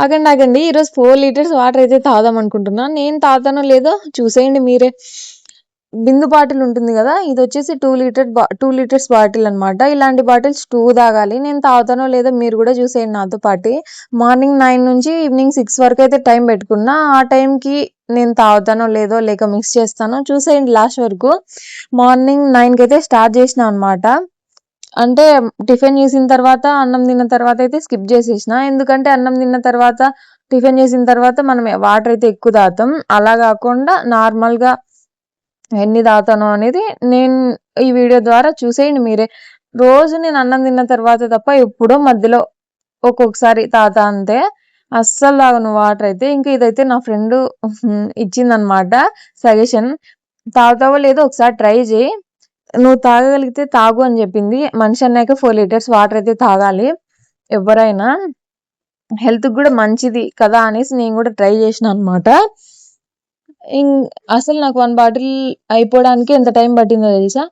ఆగండి ఆగండి, ఈరోజు 4 లీటర్స్ వాటర్ అయితే తాగుదాం అనుకుంటున్నా. నేను తాగుతానో లేదో చూసేయండి మీరే. బిందు బాటిల్ ఉంటుంది కదా, ఇది వచ్చేసి 2 లీటర్స్ బాటిల్ అనమాట. ఇలాంటి బాటిల్స్ 2 తాగాలి. నేను తాగుతానో లేదో మీరు కూడా చూసేయండి నాతో పాటు. మార్నింగ్ 9 నుంచి ఈవినింగ్ 6 వరకు అయితే టైం పెట్టుకున్నా. ఆ టైంకి నేను తాగుతానో లేదో లేక మిక్స్ చేస్తానో చూసేయండి లాస్ట్ వరకు. మార్నింగ్ 9కి అయితే స్టార్ట్ చేసిన అనమాట. అంటే టిఫిన్ చేసిన తర్వాత, అన్నం తిన్న తర్వాత అయితే స్కిప్ చేసేసిన. ఎందుకంటే అన్నం తిన్న తర్వాత, టిఫిన్ చేసిన తర్వాత మనం వాటర్ అయితే ఎక్కువ తాగుతాం. అలా కాకుండా నార్మల్గా ఎన్ని తాగుతానో అనేది నేను ఈ వీడియో ద్వారా చూసేయండి మీరే. రోజు నేను అన్నం తిన్న తర్వాత తప్ప ఎప్పుడో మధ్యలో ఒక్కొక్కసారి తాగుతా అంతే. అస్సలు తాగను వాటర్ అయితే. ఇంకా ఇదైతే నా ఫ్రెండ్ ఇచ్చిందనమాట సజెషన్. తాగుతావో లేదో ఒకసారి ట్రై చేయి, నువ్వు తాగగలిగితే తాగు అని చెప్పింది. మనిషి అన్నాక 4 లీటర్స్ వాటర్ అయితే తాగాలి ఎవరైనా, హెల్త్కి కూడా మంచిది కదా అనేసి నేను కూడా ట్రై చేసిన అనమాట. అసలు నాకు 1 బాటిల్ అయిపోవడానికి ఎంత టైం పట్టిందో తెలుసా?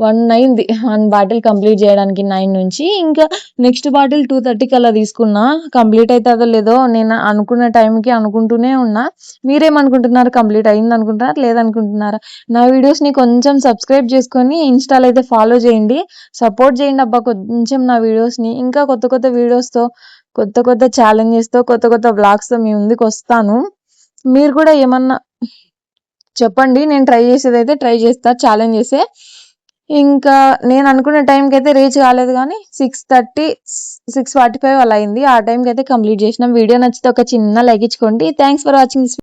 1 అయింది 1 బాటిల్ కంప్లీట్ చేయడానికి 9 నుంచి. ఇంకా నెక్స్ట్ బాటిల్ 2:30కి అలా తీసుకున్నా. కంప్లీట్ అవుతుందో లేదో నేను అనుకున్న టైంకి అనుకుంటూనే ఉన్నా. మీరేమనుకుంటున్నారు? కంప్లీట్ అయింది అనుకుంటున్నారా లేదనుకుంటున్నారా? నా వీడియోస్ని కొంచెం సబ్స్క్రైబ్ చేసుకొని ఇన్స్టాలో అయితే ఫాలో చేయండి, సపోర్ట్ చేయండి అబ్బా కొంచెం నా వీడియోస్ని. ఇంకా కొత్త కొత్త వీడియోస్తో, కొత్త కొత్త ఛాలెంజెస్తో, కొత్త కొత్త బ్లాగ్స్తో మీ ముందుకు వస్తాను. మీరు కూడా ఏమన్నా చెప్పండి, నేను ట్రై చేసేదైతే ట్రై చేస్తా ఛాలెంజెసే. ఇంకా నేను అనుకున్న టైంకి అయితే రీచ్ కాలేదు కానీ 6:30 6:45 అలా అయింది. ఆ టైంకి అయితే కంప్లీట్ చేసినాం. వీడియో నచ్చితే ఒక చిన్న లైక్ ఇచ్చుకోండి. Thanks for watching this.